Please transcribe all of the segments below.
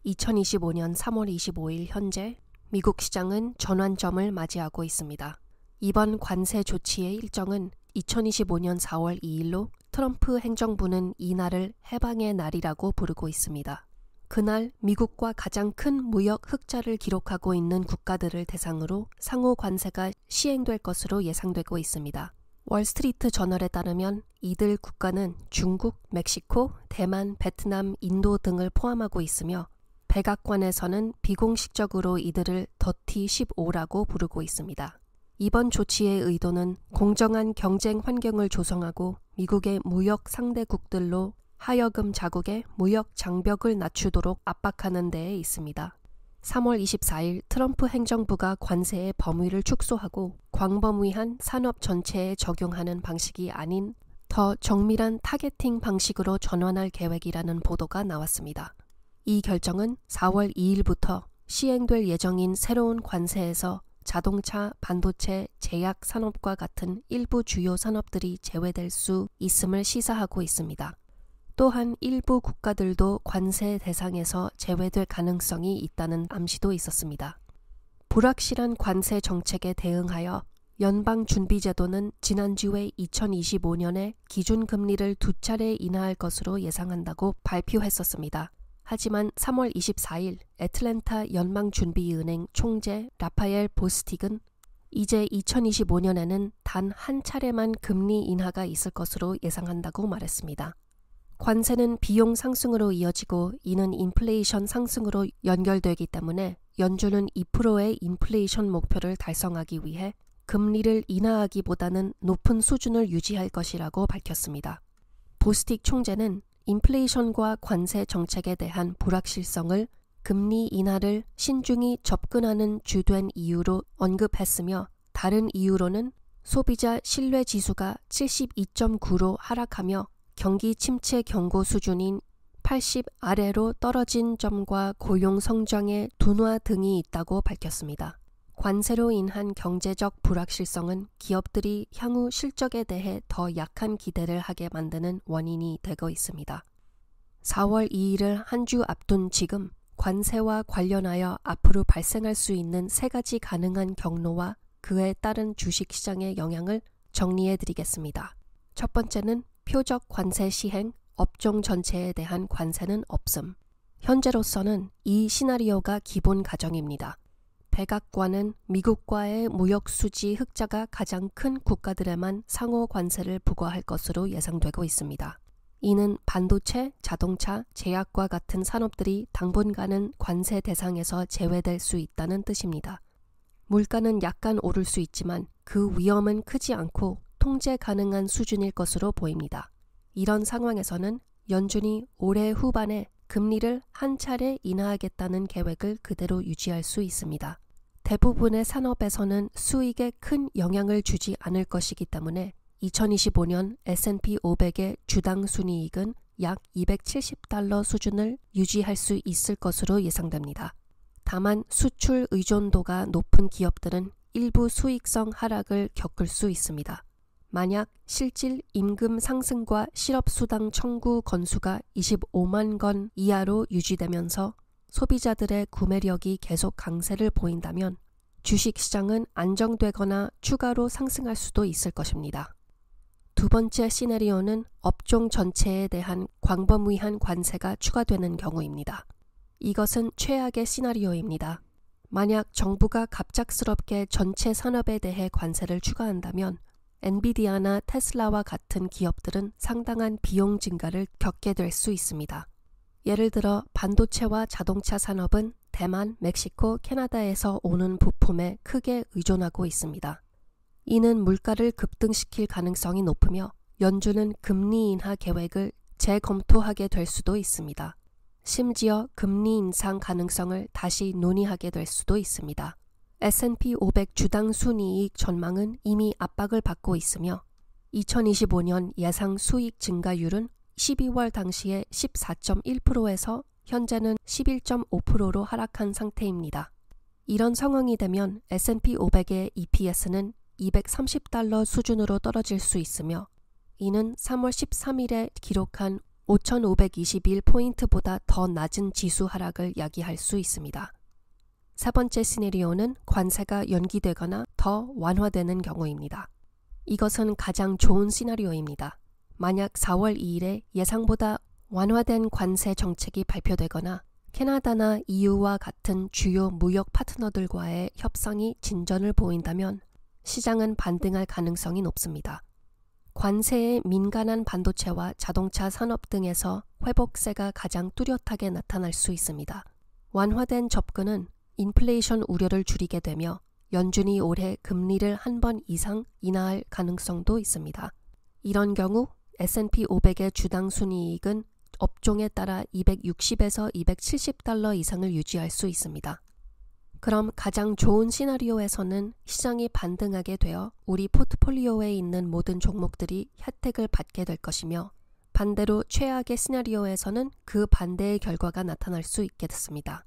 2025년 3월 25일 현재 미국 시장은 전환점을 맞이하고 있습니다. 이번 관세 조치의 일정은 2025년 4월 2일로 트럼프 행정부는 이날을 해방의 날이라고 부르고 있습니다. 그날 미국과 가장 큰 무역 흑자를 기록하고 있는 국가들을 대상으로 상호 관세가 시행될 것으로 예상되고 있습니다. 월스트리트 저널에 따르면 이들 국가는 중국, 멕시코, 대만, 베트남, 인도 등을 포함하고 있으며 백악관에서는 비공식적으로 이들을 더티 15라고 부르고 있습니다. 이번 조치의 의도는 공정한 경쟁 환경을 조성하고 미국의 무역 상대국들로 하여금 자국의 무역 장벽을 낮추도록 압박하는 데에 있습니다. 3월 24일 트럼프 행정부가 관세의 범위를 축소하고 광범 위한 산업 전체에 적용하는 방식이 아닌 더 정밀한 타겟팅 방식으로 전환할 계획이라는 보도가 나왔습니다. 이 결정은 4월 2일부터 시행될 예정인 새로운 관세에서 자동차, 반도체, 제약 산업과 같은 일부 주요 산업들이 제외될 수 있음을 시사하고 있습니다. 또한 일부 국가들도 관세 대상에서 제외될 가능성이 있다는 암시도 있었습니다. 불확실한 관세 정책에 대응하여 연방준비제도는 지난주에 2025년에 기준금리를 2차례 인하할 것으로 예상한다고 발표했었습니다. 하지만 3월 24일 애틀랜타 연방준비은행 총재 라파엘 보스틱은 이제 2025년에는 단 한 차례만 금리 인하가 있을 것으로 예상한다고 말했습니다. 관세는 비용 상승으로 이어지고 이는 인플레이션 상승으로 연결되기 때문에 연준은 2%의 인플레이션 목표를 달성하기 위해 금리를 인하하기보다는 높은 수준을 유지할 것이라고 밝혔습니다. 보스틱 총재는 인플레이션과 관세 정책에 대한 불확실성을 금리 인하를 신중히 접근하는 주된 이유로 언급했으며 다른 이유로는 소비자 신뢰 지수가 72.9로 하락하며 경기 침체 경고 수준인 80 아래로 떨어진 점과 고용 성장의 둔화 등이 있다고 밝혔습니다. 관세로 인한 경제적 불확실성은 기업들이 향후 실적에 대해 더 약한 기대를 하게 만드는 원인이 되고 있습니다. 4월 2일을 한 주 앞둔 지금 관세와 관련하여 앞으로 발생할 수 있는 세 가지 가능한 경로와 그에 따른 주식시장의 영향을 정리해 드리겠습니다. 첫 번째는 표적 관세 시행, 업종 전체에 대한 관세는 없음. 현재로서는 이 시나리오가 기본 가정입니다. 백악관은 미국과의 무역 수지 흑자가 가장 큰 국가들에만 상호 관세를 부과할 것으로 예상되고 있습니다. 이는 반도체, 자동차, 제약과 같은 산업들이 당분간은 관세 대상에서 제외될 수 있다는 뜻입니다. 물가는 약간 오를 수 있지만 그 위험은 크지 않고 통제 가능한 수준일 것으로 보입니다. 이런 상황에서는 연준이 올해 후반에 금리를 한 차례 인하하겠다는 계획을 그대로 유지할 수 있습니다. 대부분의 산업에서는 수익에 큰 영향을 주지 않을 것이기 때문에 2025년 S&P 500의 주당 순이익은 약 $270 수준을 유지할 수 있을 것으로 예상됩니다. 다만 수출 의존도가 높은 기업들은 일부 수익성 하락을 겪을 수 있습니다. 만약 실질 임금 상승과 실업수당 청구 건수가 25만 건 이하로 유지되면서 소비자들의 구매력이 계속 강세를 보인다면 주식시장은 안정되거나 추가로 상승할 수도 있을 것입니다. 두 번째 시나리오는 업종 전체에 대한 광범위한 관세가 추가되는 경우입니다. 이것은 최악의 시나리오입니다. 만약 정부가 갑작스럽게 전체 산업에 대해 관세를 추가한다면 엔비디아나 테슬라와 같은 기업들은 상당한 비용 증가를 겪게 될 수 있습니다. 예를 들어 반도체와 자동차 산업은 대만, 멕시코, 캐나다에서 오는 부품에 크게 의존하고 있습니다. 이는 물가를 급등시킬 가능성이 높으며 연준은 금리 인하 계획을 재검토하게 될 수도 있습니다. 심지어 금리 인상 가능성을 다시 논의하게 될 수도 있습니다. S&P 500 주당 순이익 전망은 이미 압박을 받고 있으며 2025년 예상 수익 증가율은 12월 당시에 14.1%에서 현재는 11.5%로 하락한 상태입니다. 이런 상황이 되면 S&P 500의 EPS는 $230 수준으로 떨어질 수 있으며 이는 3월 13일에 기록한 5,521포인트보다 더 낮은 지수 하락을 야기할 수 있습니다. 세 번째 시나리오는 관세가 연기되거나 더 완화되는 경우입니다. 이것은 가장 좋은 시나리오입니다. 만약 4월 2일에 예상보다 완화된 관세 정책이 발표되거나 캐나다나 EU와 같은 주요 무역 파트너들과의 협상이 진전을 보인다면 시장은 반등할 가능성이 높습니다. 관세에 민감한 반도체와 자동차 산업 등에서 회복세가 가장 뚜렷하게 나타날 수 있습니다. 완화된 접근은 인플레이션 우려를 줄이게 되며 연준이 올해 금리를 한 번 이상 인하할 가능성도 있습니다. 이런 경우 S&P 500의 주당 순이익은 업종에 따라 260에서 270달러 이상을 유지할 수 있습니다. 그럼 가장 좋은 시나리오에서는 시장이 반등하게 되어 우리 포트폴리오에 있는 모든 종목들이 혜택을 받게 될 것이며 반대로 최악의 시나리오에서는 그 반대의 결과가 나타날 수 있게 됐습니다.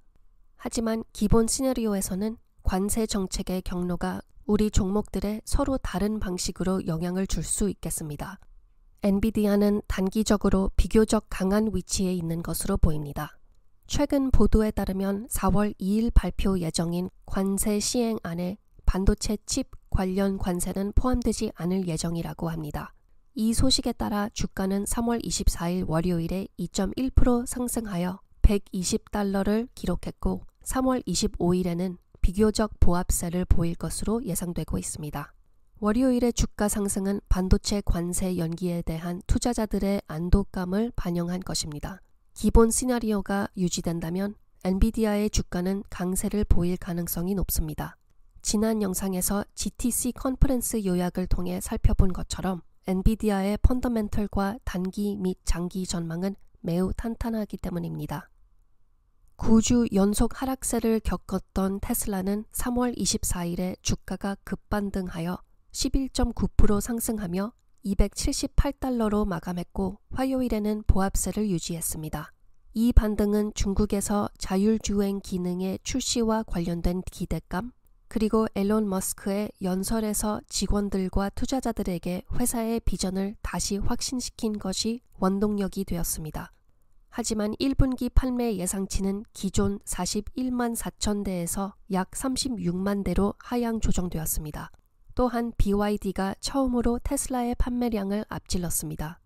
하지만 기본 시나리오에서는 관세 정책의 경로가 우리 종목들에 서로 다른 방식으로 영향을 줄 수 있겠습니다. 엔비디아는 단기적으로 비교적 강한 위치에 있는 것으로 보입니다. 최근 보도에 따르면 4월 2일 발표 예정인 관세 시행안에 반도체 칩 관련 관세는 포함되지 않을 예정이라고 합니다. 이 소식에 따라 주가는 3월 24일 월요일에 2.1% 상승하여 120달러를 기록했고 3월 25일에는 비교적 보합세를 보일 것으로 예상되고 있습니다. 월요일의 주가 상승은 반도체 관세 연기에 대한 투자자들의 안도감을 반영한 것입니다. 기본 시나리오가 유지된다면 엔비디아의 주가는 강세를 보일 가능성이 높습니다. 지난 영상에서 GTC 컨퍼런스 요약을 통해 살펴본 것처럼 엔비디아의 펀더멘털과 단기 및 장기 전망은 매우 탄탄하기 때문입니다. 9주 연속 하락세를 겪었던 테슬라는 3월 24일에 주가가 급반등하여 11.9% 상승하며 278달러로 마감했고 화요일에는 보합세를 유지했습니다. 이 반등은 중국에서 자율주행 기능의 출시와 관련된 기대감, 그리고 앨런 머스크의 연설에서 직원들과 투자자들에게 회사의 비전을 다시 확신시킨 것이 원동력이 되었습니다. 하지만 1분기 판매 예상치는 기존 41만 4천 대에서 약 36만 대로 하향 조정되었습니다. 또한 BYD가 처음으로 테슬라의 판매량을 앞질렀습니다.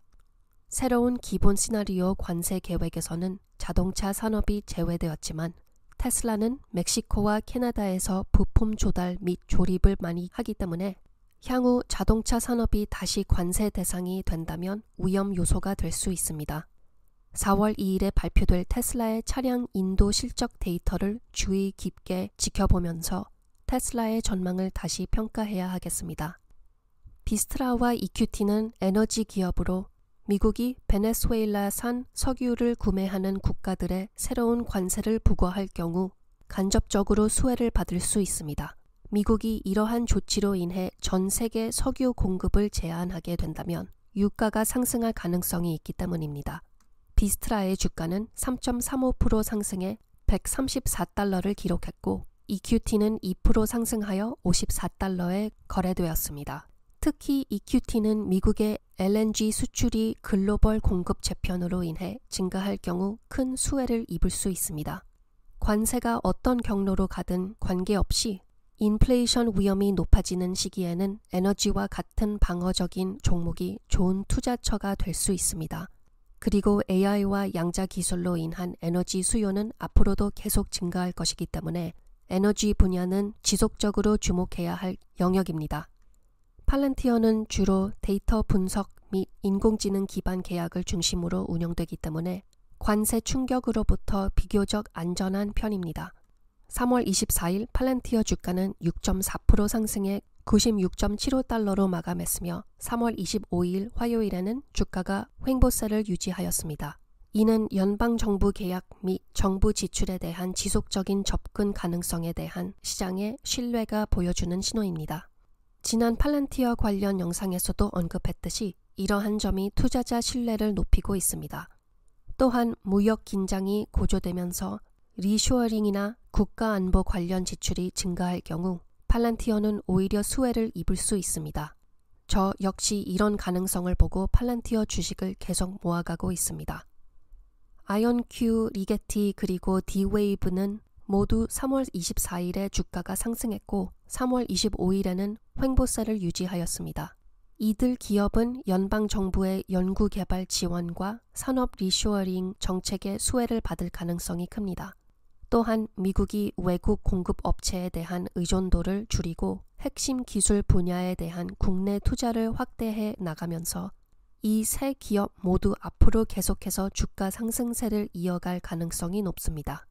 새로운 기본 시나리오 관세 계획에서는 자동차 산업이 제외되었지만 테슬라는 멕시코와 캐나다에서 부품 조달 및 조립을 많이 하기 때문에 향후 자동차 산업이 다시 관세 대상이 된다면 위험 요소가 될 수 있습니다. 4월 2일에 발표될 테슬라의 차량 인도 실적 데이터를 주의 깊게 지켜보면서 테슬라의 전망을 다시 평가해야 하겠습니다. 비스트라와 EQT는 에너지 기업으로 미국이 베네수엘라산 석유를 구매하는 국가들의 새로운 관세를 부과할 경우 간접적으로 수혜를 받을 수 있습니다. 미국이 이러한 조치로 인해 전 세계 석유 공급을 제한하게 된다면 유가가 상승할 가능성이 있기 때문입니다. 비스트라의 주가는 3.35% 상승해 134달러를 기록했고 EQT는 2% 상승하여 54달러에 거래되었습니다. 특히 EQT는 미국의 LNG 수출이 글로벌 공급 재편으로 인해 증가할 경우 큰 수혜를 입을 수 있습니다. 관세가 어떤 경로로 가든 관계없이 인플레이션 위험이 높아지는 시기에는 에너지와 같은 방어적인 종목이 좋은 투자처가 될 수 있습니다. 그리고 AI와 양자 기술로 인한 에너지 수요는 앞으로도 계속 증가할 것이기 때문에 에너지 분야는 지속적으로 주목해야 할 영역입니다. 팔란티어는 주로 데이터 분석 및 인공지능 기반 계약을 중심으로 운영되기 때문에 관세 충격으로부터 비교적 안전한 편입니다. 3월 24일 팔란티어 주가는 6.4% 상승해 96.75달러로 마감했으며 3월 25일 화요일에는 주가가 횡보세를 유지하였습니다. 이는 연방정부 계약 및 정부 지출에 대한 지속적인 접근 가능성에 대한 시장의 신뢰가 보여주는 신호입니다. 지난 팔란티어 관련 영상에서도 언급했듯이 이러한 점이 투자자 신뢰를 높이고 있습니다. 또한 무역 긴장이 고조되면서 리쇼어링이나 국가안보 관련 지출이 증가할 경우 팔란티어는 오히려 수혜를 입을 수 있습니다. 저 역시 이런 가능성을 보고 팔란티어 주식을 계속 모아가고 있습니다. 아이언큐, 리게티 그리고 D-Wave는 모두 3월 24일에 주가가 상승했고 3월 25일에는 횡보세를 유지하였습니다. 이들 기업은 연방정부의 연구개발 지원과 산업 리쇼어링 정책의 수혜를 받을 가능성이 큽니다. 또한 미국이 외국 공급 업체에 대한 의존도를 줄이고 핵심 기술 분야에 대한 국내 투자를 확대해 나가면서 이 세 기업 모두 앞으로 계속해서 주가 상승세를 이어갈 가능성이 높습니다.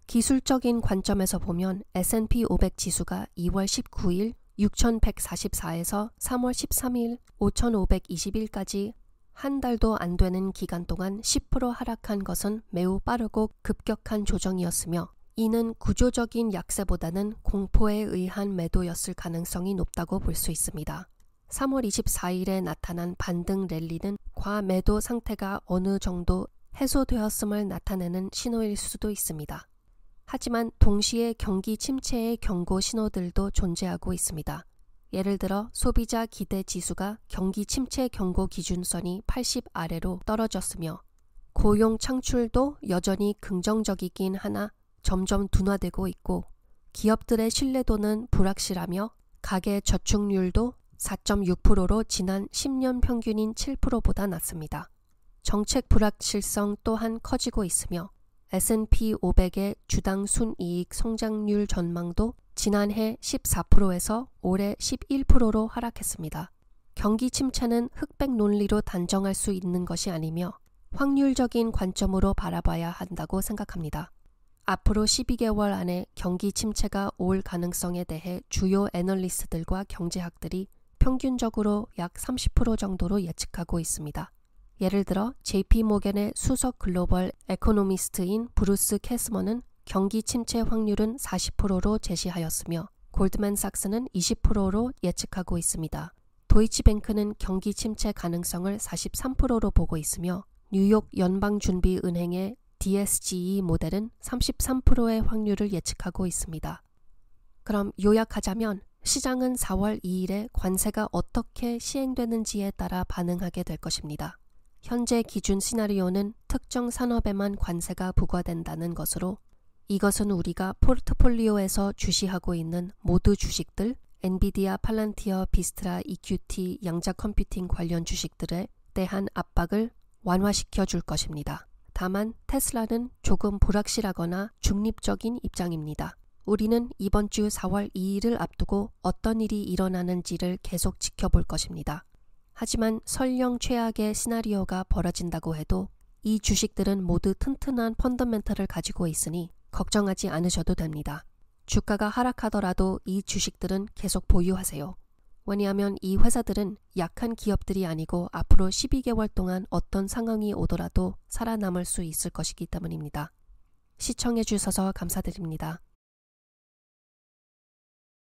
기술적인 관점에서 보면 S&P 500 지수가 2월 19일 6,144에서 3월 13일 5,521까지 한 달도 안 되는 기간 동안 10% 하락한 것은 매우 빠르고 급격한 조정이었으며 이는 구조적인 약세보다는 공포에 의한 매도였을 가능성이 높다고 볼 수 있습니다. 3월 24일에 나타난 반등 랠리는 과매도 상태가 어느 정도 해소되었음을 나타내는 신호일 수도 있습니다. 하지만 동시에 경기 침체의 경고 신호들도 존재하고 있습니다. 예를 들어 소비자 기대 지수가 경기 침체 경고 기준선이 80 아래로 떨어졌으며 고용 창출도 여전히 긍정적이긴 하나 점점 둔화되고 있고 기업들의 신뢰도는 불확실하며 가계 저축률도 4.6%로 지난 10년 평균인 7%보다 낮습니다. 정책 불확실성 또한 커지고 있으며 S&P 500의 주당 순이익 성장률 전망도 지난해 14%에서 올해 11%로 하락했습니다. 경기 침체는 흑백 논리로 단정할 수 있는 것이 아니며 확률적인 관점으로 바라봐야 한다고 생각합니다. 앞으로 12개월 안에 경기 침체가 올 가능성에 대해 주요 애널리스트들과 경제학들이 평균적으로 약 30% 정도로 예측하고 있습니다. 예를 들어 JP모건의 수석 글로벌 에코노미스트인 브루스 캐스먼은 경기 침체 확률은 40%로 제시하였으며 골드만삭스는 20%로 예측하고 있습니다. 도이치뱅크는 경기 침체 가능성을 43%로 보고 있으며 뉴욕 연방준비은행의 DSGE 모델은 33%의 확률을 예측하고 있습니다. 그럼 요약하자면 시장은 4월 2일에 관세가 어떻게 시행되는지에 따라 반응하게 될 것입니다. 현재 기준 시나리오는 특정 산업에만 관세가 부과된다는 것으로 이것은 우리가 포트폴리오에서 주시하고 있는 모두 주식들, 엔비디아, 팔란티어, 비스트라, EQT, 양자 컴퓨팅 관련 주식들에 대한 압박을 완화시켜 줄 것입니다. 다만 테슬라는 조금 불확실하거나 중립적인 입장입니다. 우리는 이번 주 4월 2일을 앞두고 어떤 일이 일어나는지를 계속 지켜볼 것입니다. 하지만 설령 최악의 시나리오가 벌어진다고 해도 이 주식들은 모두 튼튼한 펀더멘털을 가지고 있으니 걱정하지 않으셔도 됩니다. 주가가 하락하더라도 이 주식들은 계속 보유하세요. 왜냐하면 이 회사들은 약한 기업들이 아니고 앞으로 12개월 동안 어떤 상황이 오더라도 살아남을 수 있을 것이기 때문입니다. 시청해 주셔서 감사드립니다.